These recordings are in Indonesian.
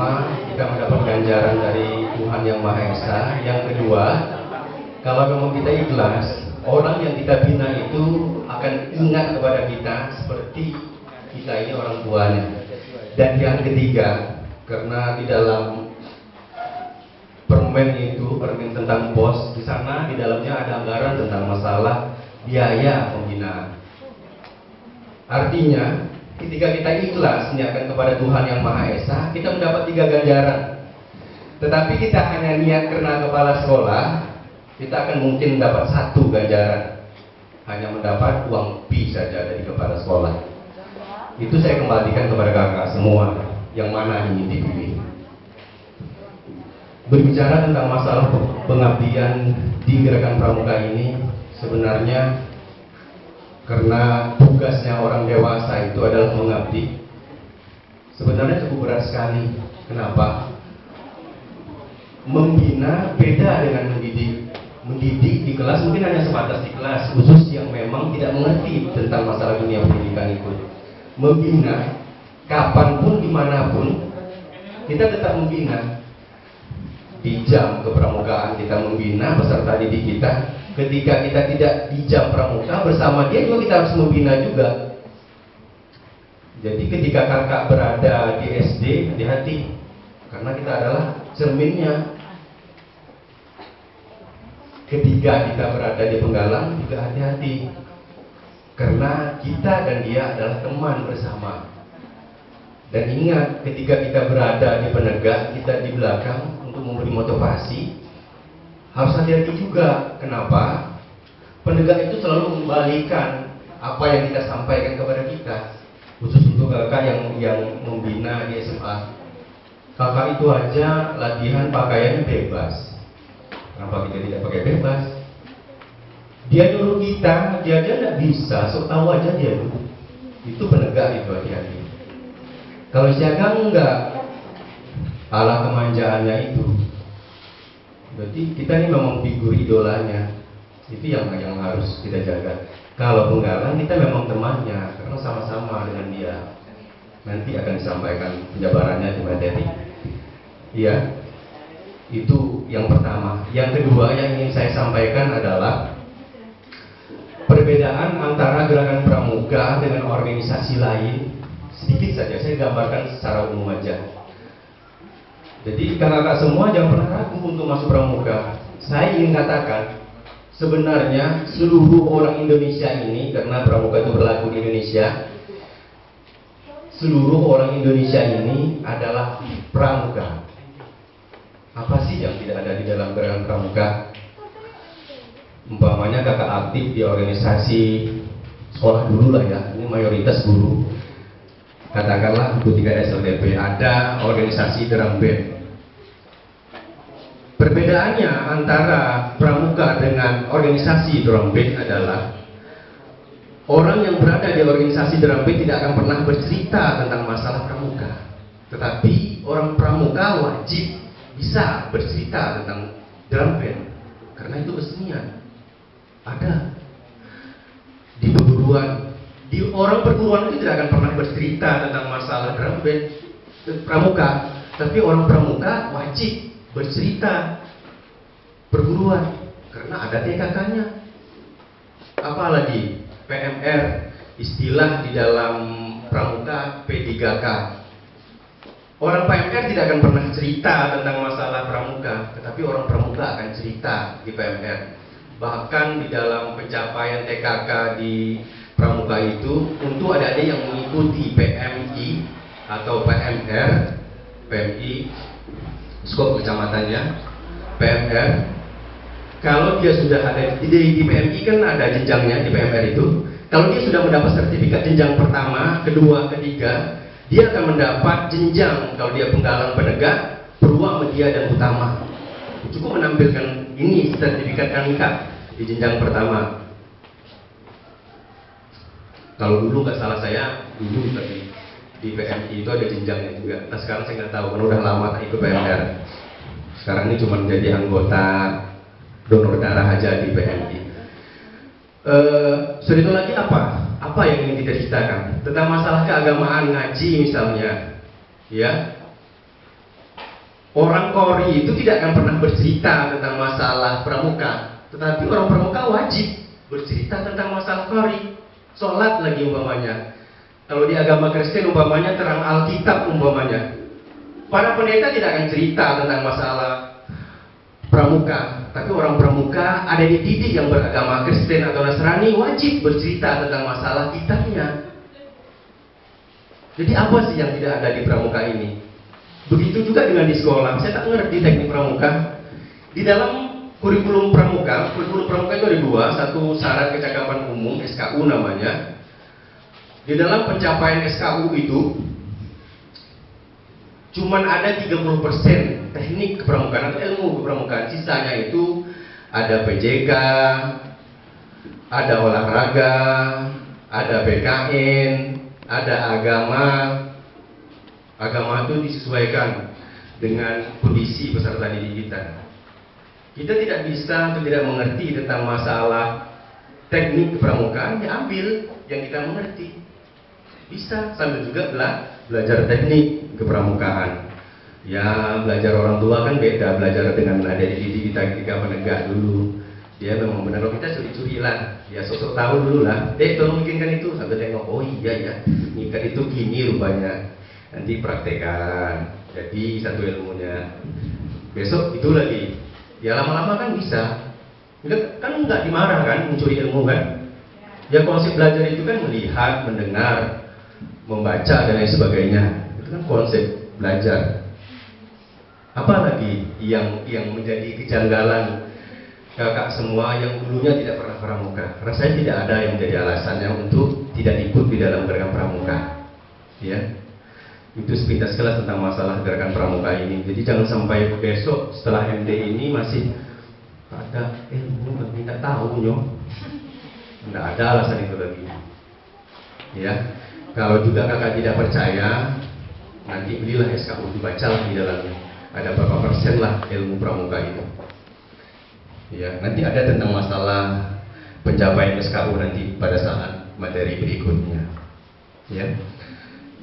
pertama, kita mendapat ganjaran dari Tuhan Yang Maha Esa. Yang kedua, kalau memang kita ikhlas, orang yang kita bina itu akan ingat kepada kita seperti kita ini orang tuanya. Dan yang ketiga, karena di dalam permen itu, permen tentang bos, di sana di dalamnya ada anggaran tentang masalah biaya pembinaan. Artinya, ketika kita ikhlas niatkan kepada Tuhan Yang Maha Esa, kita mendapat 3 ganjaran. Tetapi kita hanya niat karena kepala sekolah, kita akan mungkin mendapat 1 ganjaran, hanya mendapat uang fee saja dari kepala sekolah. Itu saya kembalikan kepada kakak semua, yang mana ingin dipilih. Berbicara tentang masalah pengabdian di Gerakan Pramuka ini, sebenarnya karena tugasnya orang dewasa itu adalah mengabdi, sebenarnya cukup berat sekali. Kenapa? Membina beda dengan mendidik. Mendidik di kelas mungkin hanya sebatas di kelas khusus yang memang tidak mengerti tentang masalah dunia pendidikan itu. Membina, kapanpun, dimanapun, kita tetap membina. Di jam kepramukaan kita membina peserta didik kita. Ketika kita tidak di jam pramuka, bersama dia juga kita harus membina juga. Jadi ketika kakak berada di SD, hati-hati, karena kita adalah cerminnya. Ketika kita berada di Penggalang, juga hati-hati, karena kita dan dia adalah teman bersama. Dan ingat, ketika kita berada di Penegak, kita di belakang untuk memberi motivasi, harus hati-hati juga. Kenapa? Penegak itu selalu mengembalikan apa yang kita sampaikan kepada kita. Khusus untuk kakak yang membina di SMA, kakak itu aja latihan pakaian bebas. Kenapa kita tidak pakai bebas? Dia nyuruh kita, dia aja nggak bisa, so tahu aja dia dulu. Itu penegak itu, hati-hati. Kalau siaga enggak, ala kemanjaannya itu. Berarti kita ini memang figur idolanya. Itu yang harus kita jaga. Kalau Penggalang kita memang temannya, karena sama-sama dengan dia. Nanti akan disampaikan penjabarannya di materi. Iya, itu yang pertama. Yang kedua yang ingin saya sampaikan adalah perbedaan antara Gerakan Pramuka dengan organisasi lain. Sedikit saja, saya gambarkan secara umum aja. Jadi kakak semua jangan pernah ragu untuk masuk pramuka. Saya ingin katakan, sebenarnya seluruh orang Indonesia ini, karena pramuka itu berlaku di Indonesia, seluruh orang Indonesia ini adalah pramuka. Apa sih yang tidak ada di dalam Gerakan Pramuka? Umpamanya kakak aktif di organisasi sekolah dulu lah ya, ini mayoritas guru. Katakanlah untuk 3 SLDP, ada organisasi drum band. Perbedaannya antara pramuka dengan organisasi drum band adalah orang yang berada di organisasi drum band tidak akan pernah bercerita tentang masalah pramuka. Tetapi orang pramuka wajib bisa bercerita tentang drum band, karena itu kesenian. Ada di perguruan. Di orang perguruan itu tidak akan pernah bercerita tentang masalah drum band pramuka, tapi orang pramuka wajib bercerita perguruan karena ada TKK-nya. Apalagi PMR, istilah di dalam pramuka P3K. Orang PMR tidak akan pernah cerita tentang masalah pramuka, tetapi orang pramuka akan cerita di PMR. Bahkan di dalam pencapaian TKK di pramuka itu, untuk adik-adik yang mengikuti PMI atau PMR, PMI, skop kecamatannya, PMR, kalau dia sudah ada di PMI kan ada jenjangnya di PMR itu. Kalau dia sudah mendapat sertifikat jenjang pertama, kedua, ketiga, dia akan mendapat jenjang. Kalau dia Penggalang Penegak, Perua, Media, dan Utama. Cukup menampilkan ini sertifikat kanka di jenjang pertama. Kalau dulu nggak salah saya, dulu tadi di PMI itu ada jenjangnya juga. Nah sekarang saya nggak tahu, karena udah lama tak ikut PMR. Sekarang ini cuma jadi anggota donor darah aja di PMI. Sudah itu lagi apa? Apa yang ingin kita ceritakan tentang masalah keagamaan ngaji misalnya, ya? Orang Kori itu tidak akan pernah bercerita tentang masalah pramuka, tetapi orang pramuka wajib bercerita tentang masalah Kori. Sholat lagi umpamanya. Kalau di agama Kristen umpamanya terang Alkitab umpamanya. Para pendeta tidak akan cerita tentang masalah pramuka, tapi orang pramuka ada dididik yang beragama Kristen atau Nasrani wajib bercerita tentang masalah kitabnya. Jadi apa sih yang tidak ada di pramuka ini? Begitu juga dengan di sekolah. Saya tak ngerti teknik pramuka. Di dalam kurikulum pramuka itu ada dua. Satu syarat kecakapan umum, SKU namanya. Di dalam pencapaian SKU itu cuman ada 30% teknik kepramukaan atau ilmu kepramukaan. Sisanya itu ada PJK, ada olahraga, ada BKN, ada agama. Agama itu disesuaikan dengan kondisi peserta didik kita. Kita tidak bisa atau tidak mengerti tentang masalah teknik kepramukaan, ya ambil yang kita mengerti. Bisa sambil juga belajar teknik kepramukaan. Ya belajar orang tua kan beda, belajar dengan ada didik kita ketika menegak dulu. Dia memang benar, kalau kita curi-curi lah, ya sosok tahu dulu lah. Tolong bikinkan itu, sambil tengok, oh iya ya, ngikat itu gini rupanya. Nanti praktekan, jadi satu ilmunya. Besok itu lagi, ya lama-lama kan bisa. Kan nggak dimarah kan, mencuri ilmu kan. Ya konsep belajar itu kan melihat, mendengar, membaca dan lain sebagainya. Itu kan konsep belajar. Apalagi yang menjadi kejanggalan kakak semua yang dulunya tidak pernah pramuka. Rasanya tidak ada yang menjadi alasannya untuk tidak ikut di dalam gerakan pramuka. Ya. Itu sepintas kelas tentang masalah gerakan pramuka ini. Jadi jangan sampai besok setelah MD ini masih ada ilmu tapi tidak tahu nyok. Tidak ada alasan itu lagi. Ya, kalau juga kakak tidak percaya, nanti belilah SKU, dibacalah di dalamnya. Ada berapa persen lah ilmu pramuka itu. Ya, nanti ada tentang masalah pencapaian SKU nanti pada saat materi berikutnya. Ya.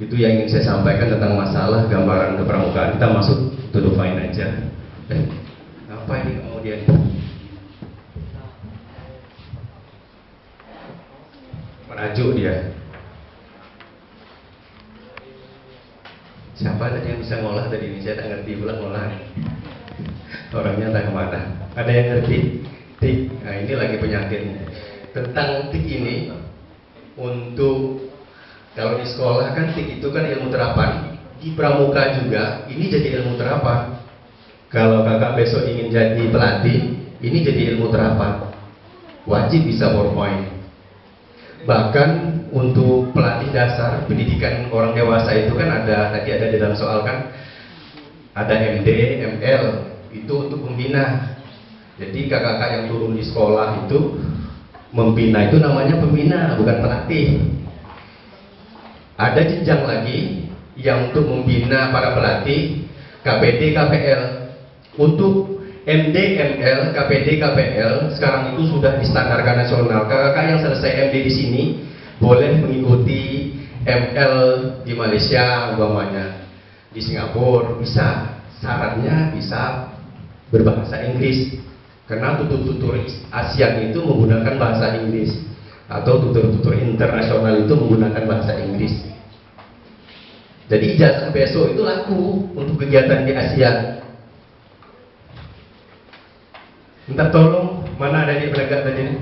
Itu yang ingin saya sampaikan tentang masalah gambaran kepramukaan. Kita masuk to the point aja. Apa ini kemudian? Merajuk dia. Siapa tadi yang bisa ngolah tadi ini? Saya tak ngerti pula ngolah. Orangnya entah kemana. Ada yang ngerti? Tik. Nah ini lagi penyakit. Tentang tik ini untuk kalau di sekolah kan tik itu kan ilmu terapan, di pramuka juga ini jadi ilmu terapan. Kalau kakak besok ingin jadi pelatih, ini jadi ilmu terapan. Wajib bisa PowerPoint. Bahkan untuk pelatih dasar pendidikan orang dewasa itu kan ada tadi ada di dalam soal kan ada MD, ML itu untuk pembina. Jadi kakak-kakak yang turun di sekolah itu membina itu namanya pembina, bukan pelatih. Ada jenjang lagi yang untuk membina para pelatih KPD, KPL. Untuk MD, ML, KPD, KPL sekarang itu sudah distandarkan nasional. Kakak-kakak yang selesai MD di sini boleh mengikuti ML di Malaysia umpamanya, di Singapura bisa. Syaratnya bisa berbahasa Inggris. Karena tutur-tutur ASEAN itu menggunakan bahasa Inggris atau tutur-tutur internasional itu menggunakan bahasa Inggris. Jadi ijazah besok itu laku untuk kegiatan di ASEAN. Minta tolong, mana ada di penegak tadi ini?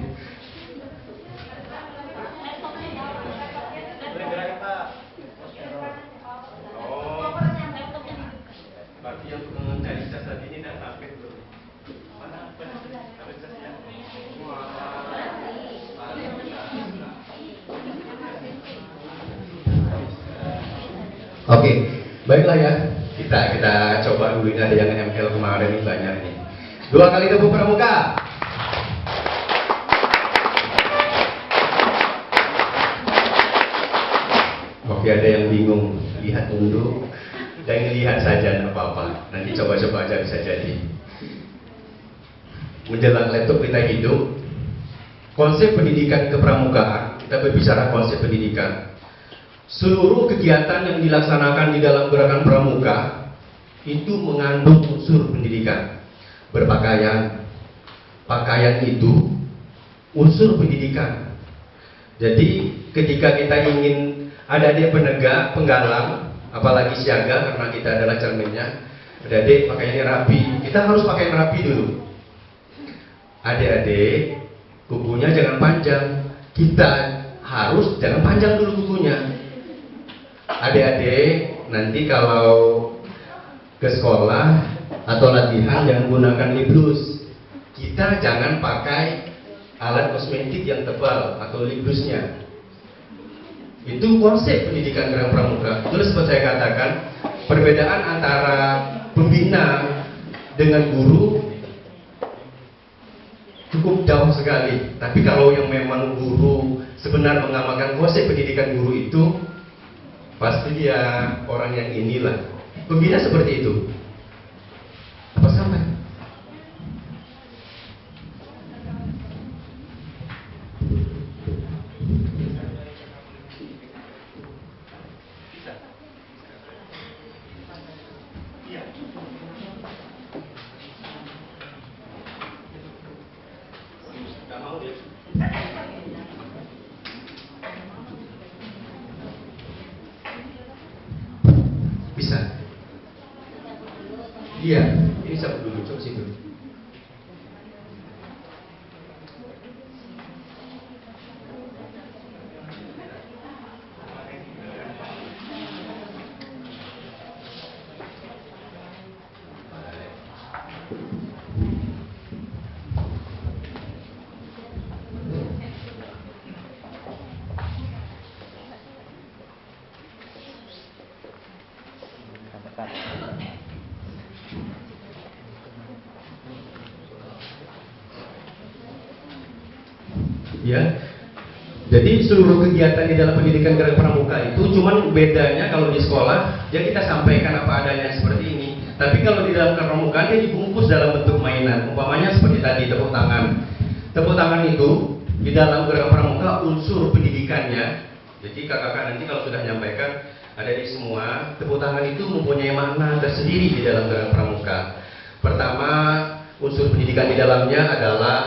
Oh, berarti yang mencari ijazah ini dan HP belum. Mana ijazahnya? Oke, baiklah ya. Kita coba dulu, ini ada yang ML kemarin ini banyak nih. 2 kali tepuk pramuka. Oke, ada yang bingung, lihat dulu. Dan lihat saja tidak apa-apa. Nanti coba-coba aja bisa jadi. Menjelang laptop kita hidup, konsep pendidikan kepramukaan. Kita berbicara konsep pendidikan. Seluruh kegiatan yang dilaksanakan di dalam gerakan pramuka itu mengandung unsur pendidikan. Berpakaian, pakaian itu unsur pendidikan. Jadi ketika kita ingin adik-adik penegak, penggalang, apalagi siaga karena kita adalah cerminnya, adik-adik pakaiannya rapi, kita harus pakai rapi dulu. Adik-adik kukunya jangan panjang, kita harus jangan panjang dulu kukunya. Adik-adik nanti kalau ke sekolah atau latihan jangan gunakan lip gloss. Kita jangan pakai alat kosmetik yang tebal atau lip glossnya. Itu konsep pendidikan Gerang Pramuka. Terus seperti saya katakan, perbedaan antara pembina dengan guru cukup jauh sekali. Tapi kalau yang memang guru sebenarnya mengamalkan konsep pendidikan guru itu, pasti dia orang yang inilah. Pembina seperti itu. Apa sampai? Bisa. Iya, ini cabut dulu, coba situ. Ya, jadi seluruh kegiatan di dalam pendidikan Gerang Pramuka itu cuman bedanya kalau di sekolah ya kita sampaikan apa adanya seperti ini. Tapi kalau di dalam Gerang Pramuka dia dibungkus dalam bentuk mainan. Umpamanya seperti tadi tepuk tangan. Tepuk tangan itu di dalam Gerang Pramuka unsur pendidikannya. Jadi kakak-kakak nanti kalau sudah menyampaikan ada di semua, tepuk tangan itu mempunyai makna tersendiri di dalam Gerang Pramuka. Pertama, unsur pendidikan di dalamnya adalah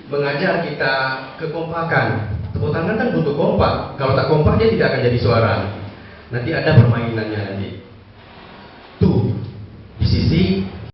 mengajar kita kekompakan. Tepuk tangan kan butuh kompak. Kalau tak kompak dia tidak akan jadi suara. Nanti ada permainannya nanti.